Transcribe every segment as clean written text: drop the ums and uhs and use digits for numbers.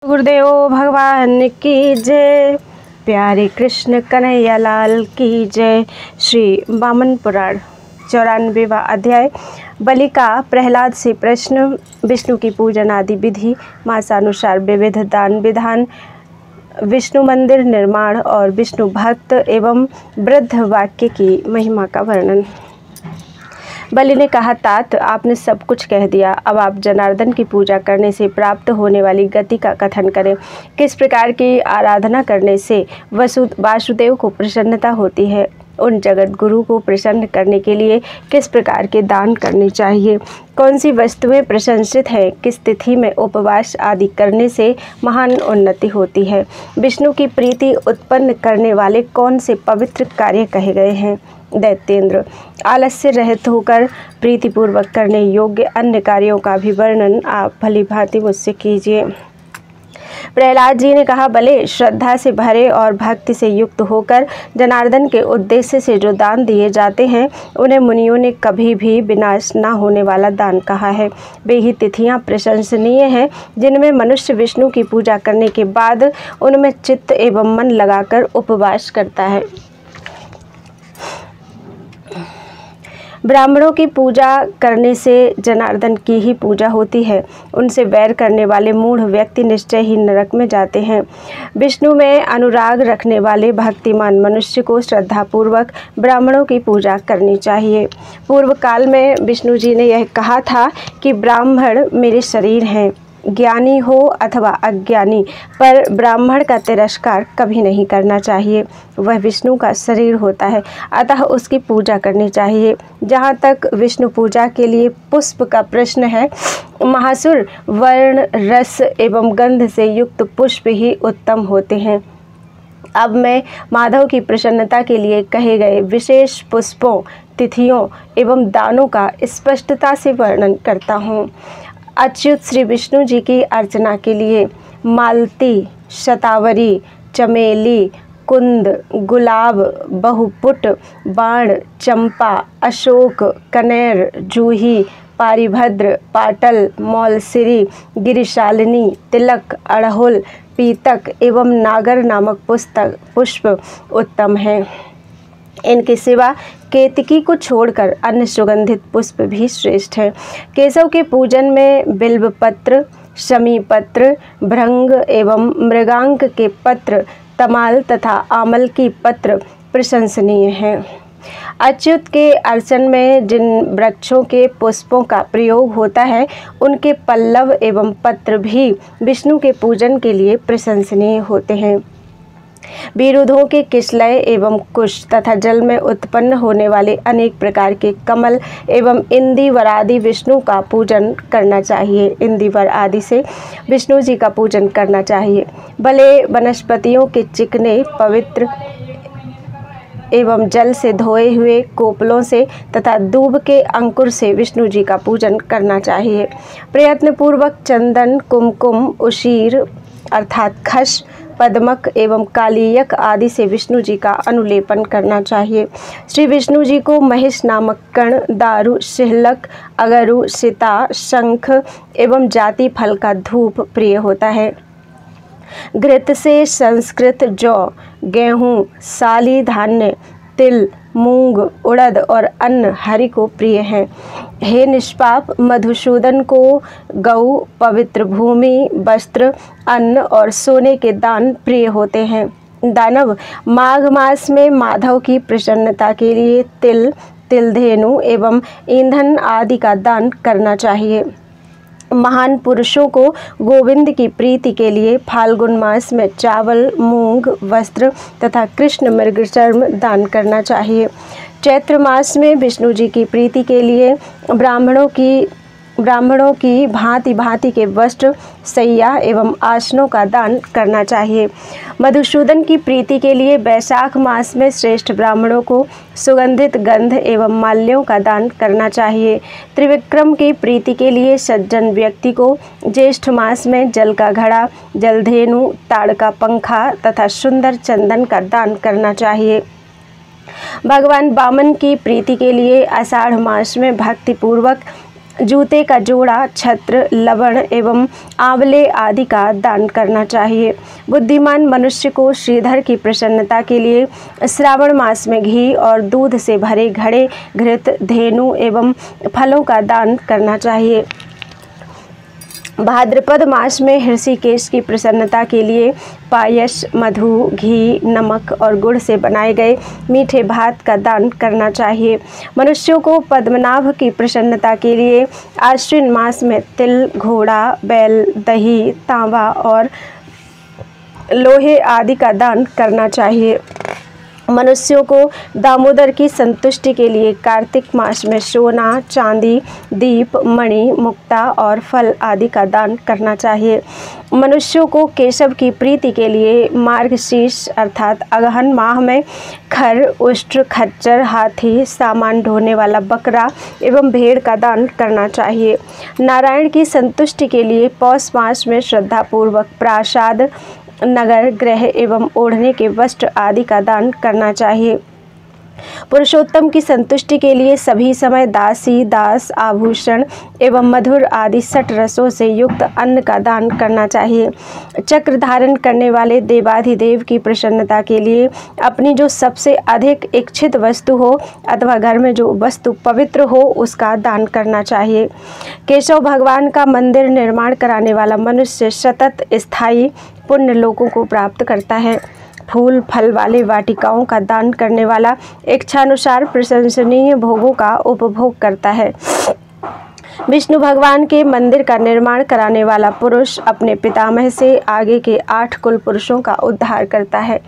गुरुदेव भगवान की जय। प्यारे कृष्ण कन्हैया लाल की जय। श्री वामन पुराण 94वां अध्याय। बलि का प्रहलाद से प्रश्न, विष्णु की पूजन आदि विधि, मासानुसार विविध दान विधान, विष्णु मंदिर निर्माण और विष्णु भक्त एवं वृद्ध वाक्य की महिमा का वर्णन। बलि ने कहा, तात आपने सब कुछ कह दिया, अब आप जनार्दन की पूजा करने से प्राप्त होने वाली गति का कथन करें। किस प्रकार की आराधना करने से वासुदेव को प्रसन्नता होती है, उन जगत गुरु को प्रसन्न करने के लिए किस प्रकार के दान करने चाहिए, कौन सी वस्तुएं प्रशंसित हैं, किस तिथि में उपवास आदि करने से महान उन्नति होती है, विष्णु की प्रीति उत्पन्न करने वाले कौन से पवित्र कार्य कहे गए हैं। दैत्येंद्र, आलस्य रहित होकर प्रीतिपूर्वक करने योग्य अन्य कार्यों का भी वर्णन आप भली भांति मुझसे कीजिए। प्रहलाद जी ने कहा, भले श्रद्धा से भरे और भक्ति से युक्त होकर जनार्दन के उद्देश्य से जो दान दिए जाते हैं, उन्हें मुनियों ने कभी भी विनाश न होने वाला दान कहा है। वे ही तिथियां प्रशंसनीय हैं जिनमें मनुष्य विष्णु की पूजा करने के बाद उनमें चित्त एवं मन लगाकर उपवास करता है। ब्राह्मणों की पूजा करने से जनार्दन की ही पूजा होती है। उनसे वैर करने वाले मूढ़ व्यक्ति निश्चय ही नरक में जाते हैं। विष्णु में अनुराग रखने वाले भक्तिमान मनुष्य को श्रद्धापूर्वक ब्राह्मणों की पूजा करनी चाहिए। पूर्व काल में विष्णु जी ने यह कहा था कि ब्राह्मण मेरे शरीर हैं। ज्ञानी हो अथवा अज्ञानी, पर ब्राह्मण का तिरस्कार कभी नहीं करना चाहिए। वह विष्णु का शरीर होता है, अतः उसकी पूजा करनी चाहिए। जहाँ तक विष्णु पूजा के लिए पुष्प का प्रश्न है, महासुर वर्ण रस एवं गंध से युक्त पुष्प ही उत्तम होते हैं। अब मैं माधव की प्रसन्नता के लिए कहे गए विशेष पुष्पों, तिथियों एवं दानों का स्पष्टता से वर्णन करता हूँ। अच्युत श्री विष्णु जी की अर्चना के लिए मालती, शतावरी, चमेली, कुंद, गुलाब, बहुपुट, बाण, चंपा, अशोक, कनेर, जूही, पारिभद्र, पाटल, मौलसिरी, गिरिशालिनी, तिलक, अड़हुल, पीतक एवं नागर नामक पुष्प उत्तम हैं। इनके सिवा केतकी को छोड़कर अन्य सुगंधित पुष्प भी श्रेष्ठ है। केशव के पूजन में बिल्व पत्र, शमी पत्र, भृंग एवं मृगांक के पत्र, तमाल तथा आमल की पत्र प्रशंसनीय हैं। अच्युत के अर्चन में जिन वृक्षों के पुष्पों का प्रयोग होता है, उनके पल्लव एवं पत्र भी विष्णु के पूजन के लिए प्रशंसनीय होते हैं। विरुद्धों के किसलय एवं कुश तथा जल में उत्पन्न होने वाले अनेक प्रकार के कमल एवं इंदिवर आदि विष्णु का पूजन करना चाहिए। इंदिवर आदि से विष्णु जी का पूजन करना चाहिए। भले वनस्पतियों के चिकने पवित्र एवं जल से धोए हुए कोपलों से तथा दूब के अंकुर से विष्णु जी का पूजन करना चाहिए। प्रयत्नपूर्वक चंदन, कुमकुम, उशीर अर्थात खश, पद्मक एवं कालीयक आदि से विष्णु जी का अनुलेपन करना चाहिए। श्री विष्णु जी को महिष नामक कण, दारु, शिहलक, अगरु, सीता, शंख एवं जाति फल का धूप प्रिय होता है। घृत से संस्कृत जौ, गेहूँ, साली धान्य, तिल, मूंग, उड़द और अन्न हरि को प्रिय हैं। हे निष्पाप, मधुसूदन को गौ, पवित्र भूमि, वस्त्र, अन्न और सोने के दान प्रिय होते हैं। दानव माघ मास में माधव की प्रसन्नता के लिए तिल, तिलधेनु एवं ईंधन आदि का दान करना चाहिए। महान पुरुषों को गोविंद की प्रीति के लिए फाल्गुन मास में चावल, मूंग, वस्त्र तथा कृष्ण मृगचर्म दान करना चाहिए। चैत्र मास में विष्णु जी की प्रीति के लिए ब्राह्मणों की भांति भांति के वस्त्र, सैया एवं आसनों का दान करना चाहिए। मधुसूदन की प्रीति के लिए वैशाख मास में श्रेष्ठ ब्राह्मणों को सुगंधित गंध एवं माल्यों का दान करना चाहिए। त्रिविक्रम की प्रीति के लिए सज्जन व्यक्ति को ज्येष्ठ मास में जल का घड़ा, जलधेनु, ताड़ का पंखा तथा सुंदर चंदन का दान करना चाहिए। भगवान वामन की प्रीति के लिए आषाढ़ मास में भक्तिपूर्वक जूते का जोड़ा, छत्र, लवण एवं आंवले आदि का दान करना चाहिए। बुद्धिमान मनुष्य को श्रीधर की प्रसन्नता के लिए श्रावण मास में घी और दूध से भरे घड़े, घृत, धेनु एवं फलों का दान करना चाहिए। भाद्रपद मास में ऋषिकेश की प्रसन्नता के लिए पायस, मधु, घी, नमक और गुड़ से बनाए गए मीठे भात का दान करना चाहिए। मनुष्यों को पद्मनाभ की प्रसन्नता के लिए आश्विन मास में तिल, घोड़ा, बैल, दही, तांबा और लोहे आदि का दान करना चाहिए। मनुष्यों को दामोदर की संतुष्टि के लिए कार्तिक मास में सोना, चांदी, दीप, मणि, मुक्ता और फल आदि का दान करना चाहिए। मनुष्यों को केशव की प्रीति के लिए मार्गशीर्ष अर्थात अगहन माह में खर, उष्ट्र, खच्चर, हाथी, सामान ढोने वाला बकरा एवं भेड़ का दान करना चाहिए। नारायण की संतुष्टि के लिए पौष मास में श्रद्धापूर्वक प्रासाद, नगर, गृह एवं ओढ़ने के वस्त्र आदि का दान करना चाहिए। पुरुषोत्तम की संतुष्टि के लिए सभी समय दासी, दास, आभूषण एवं मधुर आदि 6 रसों से युक्त अन्न का दान करना चाहिए। चक्र धारण करने वाले देवाधिदेव की प्रसन्नता के लिए अपनी जो सबसे अधिक इच्छित वस्तु हो अथवा घर में जो वस्तु पवित्र हो उसका दान करना चाहिए। केशव भगवान का मंदिर निर्माण कराने वाला मनुष्य सतत स्थायी पुण्य लोकों को प्राप्त करता है। फूल फल वाले वाटिकाओं का दान करने वाला इच्छानुसार प्रशंसनीय भोगों का उपभोग करता है। विष्णु भगवान के मंदिर का निर्माण कराने वाला पुरुष अपने पितामह से आगे के 8 कुल पुरुषों का उद्धार करता है।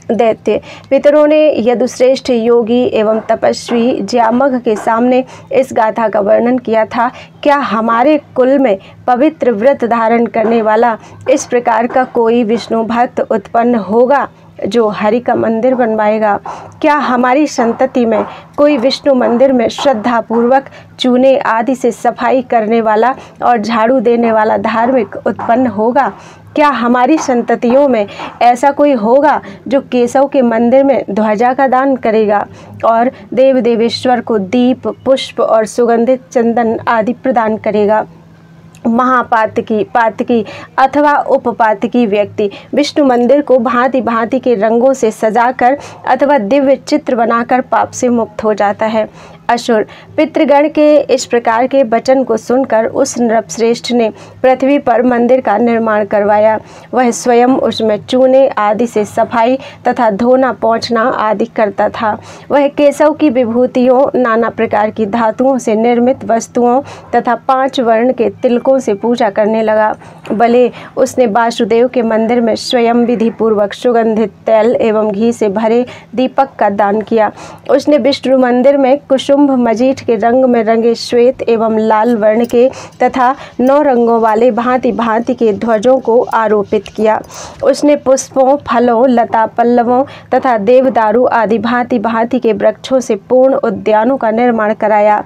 दैत्य पितरों ने यदुश्रेष्ठ योगी एवं तपस्वी ज्यामघ के सामने इस गाथा का वर्णन किया था। क्या हमारे कुल में पवित्र व्रत धारण करने वाला इस प्रकार का कोई विष्णु भक्त उत्पन्न होगा जो हरि का मंदिर बनवाएगा? क्या हमारी संतति में कोई विष्णु मंदिर में श्रद्धा पूर्वक चूने आदि से सफाई करने वाला और झाड़ू देने वाला धार्मिक उत्पन्न होगा? क्या हमारी संततियों में ऐसा कोई होगा जो केशव के मंदिर में ध्वजा का दान करेगा और देव देवेश्वर को दीप, पुष्प और सुगंधित चंदन आदि प्रदान करेगा? महापातकी, पातकी अथवा उपपातकी व्यक्ति विष्णु मंदिर को भांति भांति के रंगों से सजाकर अथवा दिव्य चित्र बनाकर पाप से मुक्त हो जाता है। असुर पितृगण के इस प्रकार के वचन को सुनकर उस नृपश्रेष्ठ ने पृथ्वी पर मंदिर का निर्माण करवाया। वह स्वयं उसमें चूने आदि से सफाई तथा धोना पोंछना आदि करता था। वह केशव की विभूतियों, नाना प्रकार की धातुओं से निर्मित वस्तुओं तथा 5 वर्ण के तिलकों से पूजा करने लगा। भले उसने वासुदेव के मंदिर में स्वयं विधि पूर्वक सुगंधित तेल एवं घी से भरे दीपक का दान किया। उसने विष्णु मंदिर में कुसुम्भ मजीठ के रंग में रंगे श्वेत एवं लाल वर्ण के तथा 9 रंगों वाले भांति भांति के ध्वजों को आरोपित किया। उसने पुष्पों, फलों, लता पल्लवों तथा देवदारू आदि भांति भांति के वृक्षों से पूर्ण उद्यानों का निर्माण कराया।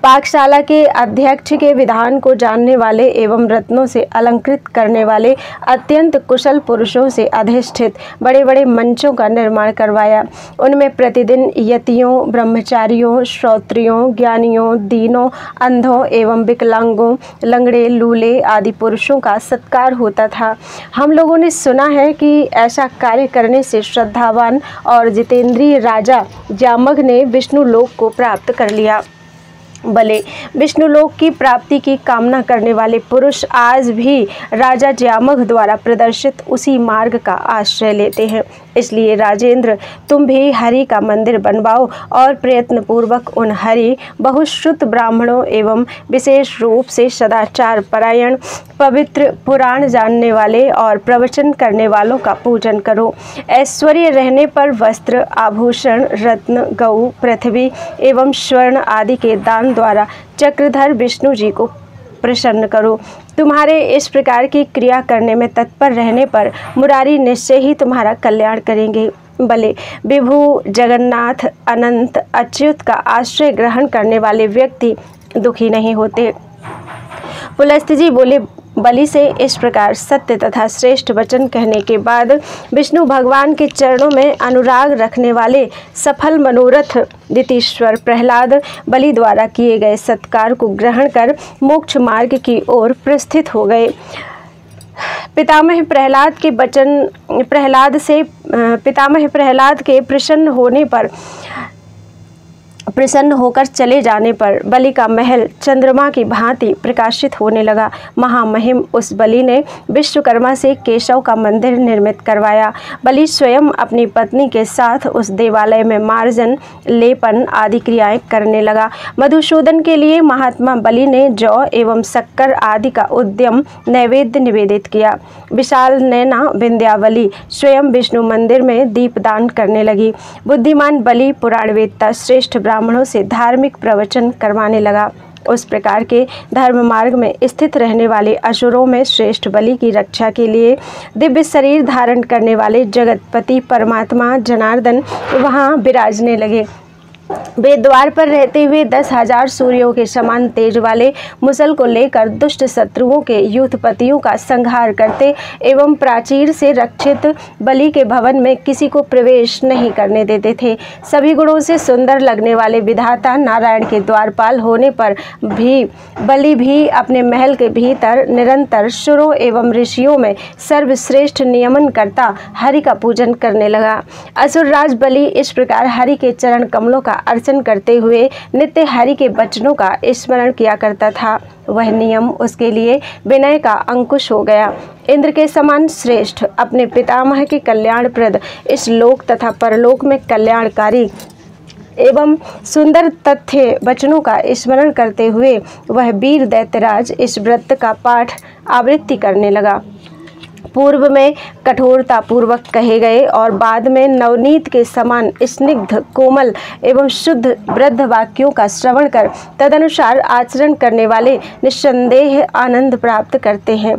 पाकशाला के अध्यक्ष के विधान को जानने वाले एवं रत्नों से अलंकृत करने वाले अत्यंत कुशल पुरुषों से अधिष्ठित बड़े बड़े मंचों का निर्माण करवाया। उनमें प्रतिदिन यतियों, ब्रह्मचारियों, श्रोत्रियों, ज्ञानियों, दीनों, अंधों एवं विकलांगों, लंगड़े, लूले आदि पुरुषों का सत्कार होता था। हम लोगों ने सुना है कि ऐसा कार्य करने से श्रद्धावान और जितेंद्रिय राजा ज्यामघ ने विष्णु लोक को प्राप्त कर लिया। भले विष्णु लोक की प्राप्ति की कामना करने वाले पुरुष आज भी राजा ज्यामघ द्वारा प्रदर्शित उसी मार्ग का आश्रय लेते हैं। इसलिए राजेंद्र, तुम भी हरि का मंदिर बनवाओ और प्रयत्न पूर्वक उन हरि बहुश्रुत ब्राह्मणों एवं विशेष रूप से सदाचार परायण, पवित्र, पुराण जानने वाले और प्रवचन करने वालों का पूजन करो। ऐश्वर्य रहने पर वस्त्र, आभूषण, रत्न, गौ, पृथ्वी एवं स्वर्ण आदि के दान द्वारा चक्रधर विष्णु जी को प्रसन्न करो। तुम्हारे इस प्रकार की क्रिया करने में तत्पर रहने पर मुरारी निश्चय ही तुम्हारा कल्याण करेंगे। भले विभु, जगन्नाथ, अनंत, अच्युत का आश्रय ग्रहण करने वाले व्यक्ति दुखी नहीं होते। पुलस्त्य जी बोले, बलि से इस प्रकार सत्य तथा श्रेष्ठ वचन कहने के बाद विष्णु भगवान के चरणों में अनुराग रखने वाले सफल मनोरथ दितीश्वर प्रहलाद बलि द्वारा किए गए सत्कार को ग्रहण कर मोक्ष मार्ग की ओर प्रस्थित हो गए। पितामह प्रहलाद के प्रसन्न होकर चले जाने पर बलि का महल चंद्रमा की भांति प्रकाशित होने लगा। महामहिम उस बलि ने विश्वकर्मा से केशव का मंदिर निर्मित करवाया। बलि स्वयं अपनी पत्नी के साथ उस देवालय में मार्जन, लेपन आदि क्रियाएं करने लगा। मधुसूदन के लिए महात्मा बलि ने जौ एवं शक्कर आदि का उद्यम नैवेद्य निवेदित किया। विशाल नैना विंध्यावली स्वयं विष्णु मंदिर में दीपदान करने लगी। बुद्धिमान बलि पुराणवेत्ता श्रेष्ठ ब्राह्मणों से धार्मिक प्रवचन करवाने लगा। उस प्रकार के धर्म मार्ग में स्थित रहने वाले असुरों में श्रेष्ठ बलि की रक्षा के लिए दिव्य शरीर धारण करने वाले जगतपति परमात्मा जनार्दन वहां विराजने लगे। वे द्वार पर रहते हुए 10,000 सूर्यों के समान तेज वाले मुसल को लेकर दुष्ट शत्रुओं के युद्धपतियों का संहार करते एवं प्राचीर से रक्षित बलि के भवन में किसी को प्रवेश नहीं करने देते थे। सभी गुणों से सुंदर लगने वाले विधाता नारायण के द्वारपाल होने पर भी बलि भी अपने महल के भीतर निरंतर सुरों एवं ऋषियों में सर्वश्रेष्ठ नियमन करता हरि का पूजन करने लगा। असुरराज बलि इस प्रकार हरि के चरण कमलों का अर्चन करते हुए नित्य हरि के वचनों का स्मरण किया करता था। वह नियम उसके लिए विनय का अंकुश हो गया। इंद्र के समान श्रेष्ठ अपने पितामह के कल्याणप्रद इस लोक तथा परलोक में कल्याणकारी एवं सुंदर तथ्य वचनों का स्मरण करते हुए वह वीर दैत्यराज इस व्रत का पाठ आवृत्ति करने लगा। पूर्व में कठोरता पूर्वक कहे गए और बाद में नवनीत के समान स्निग्ध, कोमल एवं शुद्ध वृद्ध वाक्यों का श्रवण कर तदनुसार आचरण करने वाले निस्संदेह आनंद प्राप्त करते हैं।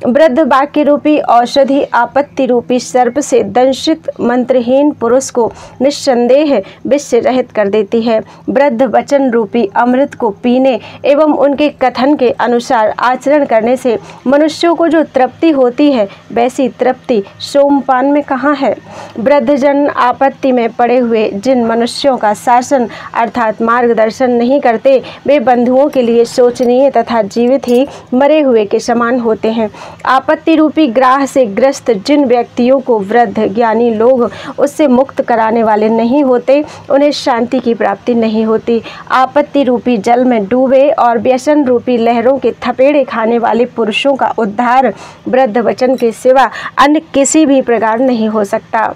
वृद्ध वाक्य रूपी औषधि आपत्ति रूपी सर्प से दंशित मंत्रहीन पुरुष को निस्संदेह विष से रहित कर देती है। वृद्ध वचन रूपी अमृत को पीने एवं उनके कथन के अनुसार आचरण करने से मनुष्यों को जो तृप्ति होती है वैसी तृप्ति सोमपान में कहाँ है। वृद्धजन आपत्ति में पड़े हुए जिन मनुष्यों का शासन अर्थात मार्गदर्शन नहीं करते वे बंधुओं के लिए शोचनीय तथा जीवित ही मरे हुए के समान होते हैं। आपत्ति रूपी ग्राह से ग्रस्त जिन व्यक्तियों को वृद्ध ज्ञानी लोग उससे मुक्त कराने वाले नहीं होते उन्हें शांति की प्राप्ति नहीं होती। आपत्ति रूपी जल में डूबे और व्यसन रूपी लहरों के थपेड़े खाने वाले पुरुषों का उद्धार वृद्ध वचन के सिवा अन्य किसी भी प्रकार नहीं हो सकता।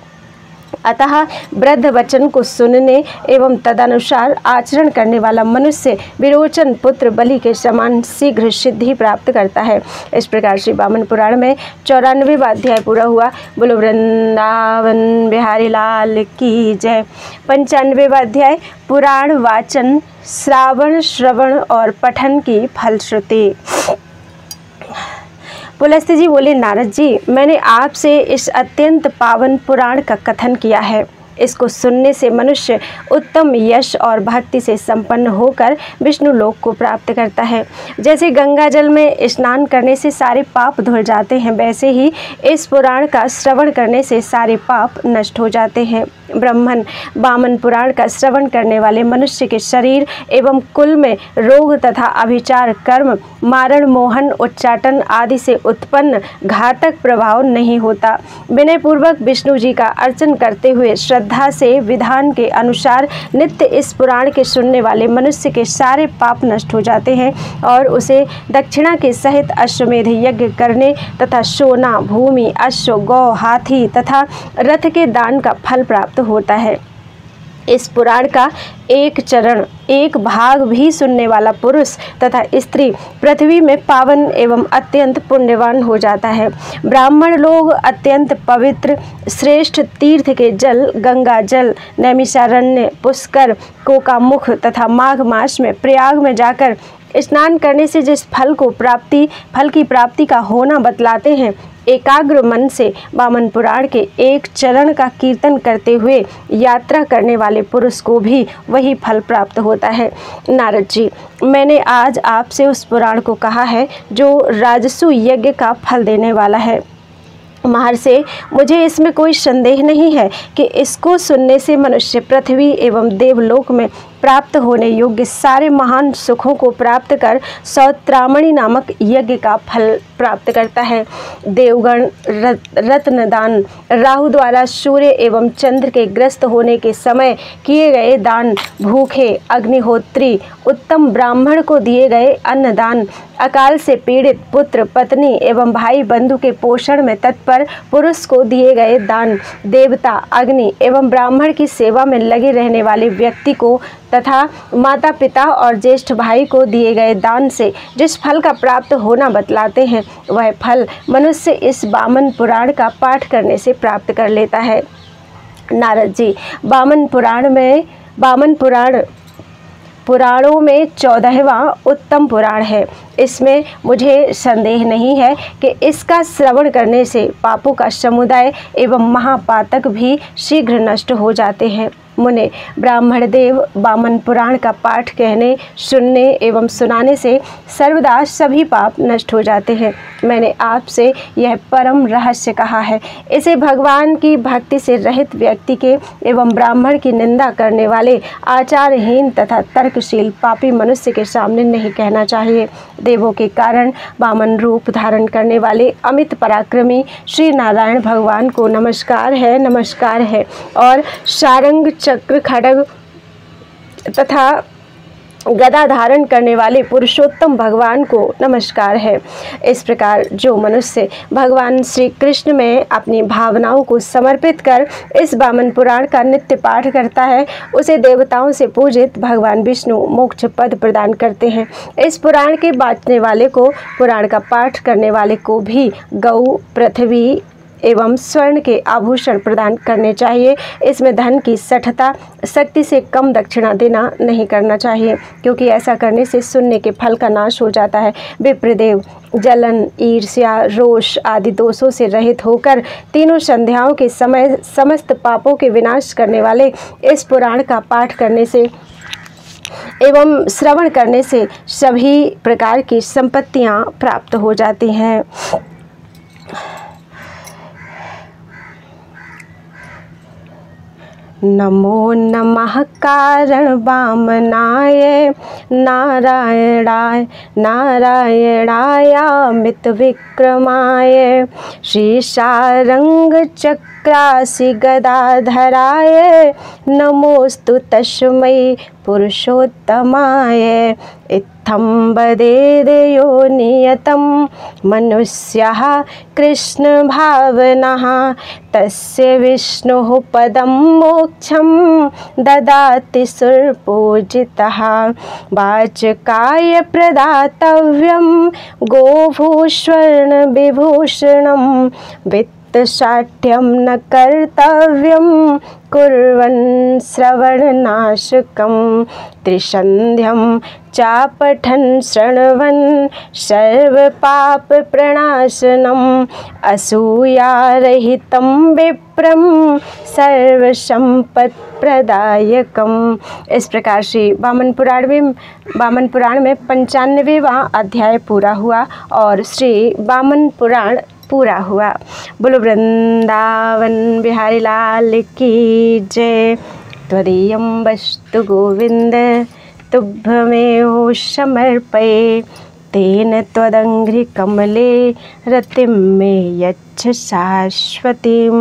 अतः वृद्ध वचन को सुनने एवं तदनुसार आचरण करने वाला मनुष्य विरोचन पुत्र बलि के समान शीघ्र सिद्धि प्राप्त करता है। इस प्रकार श्री वामन पुराण में 94वां अध्याय पूरा हुआ। बोलो वृंदावन बिहारी लाल की जय। 95वां अध्याय पुराण वाचन, श्रावण, श्रवण और पठन की फलश्रुति। पुलस्त्य जी बोले, नारद जी, मैंने आपसे इस अत्यंत पावन पुराण का कथन किया है। इसको सुनने से मनुष्य उत्तम यश और भक्ति से संपन्न होकर विष्णु लोक को प्राप्त करता है। जैसे गंगा जल में स्नान करने से सारे पाप धुल जाते हैं, वैसे ही इस पुराण का श्रवण करने से सारे पाप नष्ट हो जाते हैं। ब्राह्मण वामन पुराण का श्रवण करने वाले मनुष्य के शरीर एवं कुल में रोग तथा अभिचार, कर्म, मारण, मोहन, उच्चाटन आदि से उत्पन्न घातक प्रभाव नहीं होता। विनय पूर्वक विष्णु जी का अर्चन करते हुए श्रद्धा से विधान के अनुसार नित्य इस पुराण के सुनने वाले मनुष्य के सारे पाप नष्ट हो जाते हैं और उसे दक्षिणा के सहित अश्वमेध यज्ञ करने तथा सोना, भूमि, अश्व, गौ, हाथी तथा रथ के दान का फल प्राप्त होता है। इस पुराण का एक चरण, एक भाग भी सुनने वाला पुरुष तथा स्त्री पृथ्वी में पावन एवं अत्यंत पुण्यवान हो जाता है। ब्राह्मण लोग अत्यंत पवित्र श्रेष्ठ तीर्थ के जल, गंगा जल, नैमिषारण्य, पुष्कर, कोकामुख तथा माघ मास में प्रयाग में जाकर स्नान करने से जिस फल की प्राप्ति का होना बतलाते हैं एकाग्र मन से वामन पुराण के एक चरण का कीर्तन करते हुए यात्रा करने वाले पुरुष को भी वही फल प्राप्त होता है। नारद जी, मैंने आज आपसे उस पुराण को कहा है जो राजसु यज्ञ का फल देने वाला है। महर्षि, मुझे इसमें कोई संदेह नहीं है कि इसको सुनने से मनुष्य पृथ्वी एवं देवलोक में प्राप्त होने योग्य सारे महान सुखों को प्राप्त कर सौत्रामणि नामक यज्ञ का फल प्राप्त करता है। देवगण रत्नदान, राहु द्वारा सूर्य एवं चंद्र के ग्रस्त होने के समय किए गए दान, भूखे अग्निहोत्री उत्तम ब्राह्मण को दिए गए अन्नदान, अकाल से पीड़ित पुत्र पत्नी एवं भाई बंधु के पोषण में तत्पर पुरुष को दिए गए दान, देवता अग्नि एवं ब्राह्मण की सेवा में लगे रहने वाले व्यक्ति को तथा माता पिता और ज्येष्ठ भाई को दिए गए दान से जिस फल का प्राप्त होना बतलाते हैं, वह फल मनुष्य इस वामन पुराण का पाठ करने से प्राप्त कर लेता है। नारद जी, वामन पुराणों में 14वां उत्तम पुराण है। इसमें मुझे संदेह नहीं है कि इसका श्रवण करने से पापों का समुदाय एवं महापातक भी शीघ्र नष्ट हो जाते हैं। मुने, ब्राह्मण देव वामन पुराण का पाठ कहने, सुनने एवं सुनाने से सर्वदा सभी पाप नष्ट हो जाते हैं। मैंने आपसे यह परम रहस्य कहा है। इसे भगवान की भक्ति से रहित व्यक्ति के एवं ब्राह्मण की निंदा करने वाले आचारहीन तथा तर्कशील पापी मनुष्य के सामने नहीं कहना चाहिए। देवों के कारण वामन रूप धारण करने वाले अमित पराक्रमी श्री नारायण भगवान को नमस्कार है और सारंग चक्र खड्ग तथा गदा धारण करने वाले पुरुषोत्तम भगवान को नमस्कार है। इस प्रकार जो मनुष्य भगवान श्री कृष्ण में अपनी भावनाओं को समर्पित कर इस वामन पुराण का नित्य पाठ करता है, उसे देवताओं से पूजित भगवान विष्णु मोक्ष पद प्रदान करते हैं। इस पुराण के बाँटने वाले को, पुराण का पाठ करने वाले को भी गौ, पृथ्वी एवं स्वर्ण के आभूषण प्रदान करने चाहिए। इसमें धन की सठता, शक्ति से कम दक्षिणा देना नहीं करना चाहिए, क्योंकि ऐसा करने से सुनने के फल का नाश हो जाता है। विप्रदेव, जलन, ईर्ष्या, रोष आदि दोषों से रहित होकर तीनों संध्याओं के समय समस्त पापों के विनाश करने वाले इस पुराण का पाठ करने से एवं श्रवण करने से सभी प्रकार की संपत्तियां प्राप्त हो जाती हैं। नमो नमः कारण वामनाय नारायणाय नारायणायामित विक्रमाय श्री सारंग चक्रासि गदाधराय नमोस्तु तस्मै पुरुषोत्तमाय। इत्थं वदेदेयो नियतं मनुष्यः कृष्ण भावनः तस्य विष्णुः पदं मोक्षं ददाति सुरपूजितः। वाचकाय प्रदातव्यं गोभूषण विभूषणं शाठ्यं न कर्तव्यं कुर्वन् श्रवणनाशकं त्रिसन्ध्यं चापठन् शृण्वन् सर्वपापप्रणाशनम् असूयारहितं विप्रं सर्वसम्पत्प्रदायकम्। इस प्रकार से वामन पुराण में 95वां अध्याय पूरा हुआ और श्री वामन पुराण पूरा हुआ। बोलो वृंदावन बिहारी लाल की जय। त्वदीयं वस्तु गोविंद तुभ्यमेव समर्पये तेन त्वदङ्घ्रि कमले रतिं मे यच्छ शाश्वतीम्।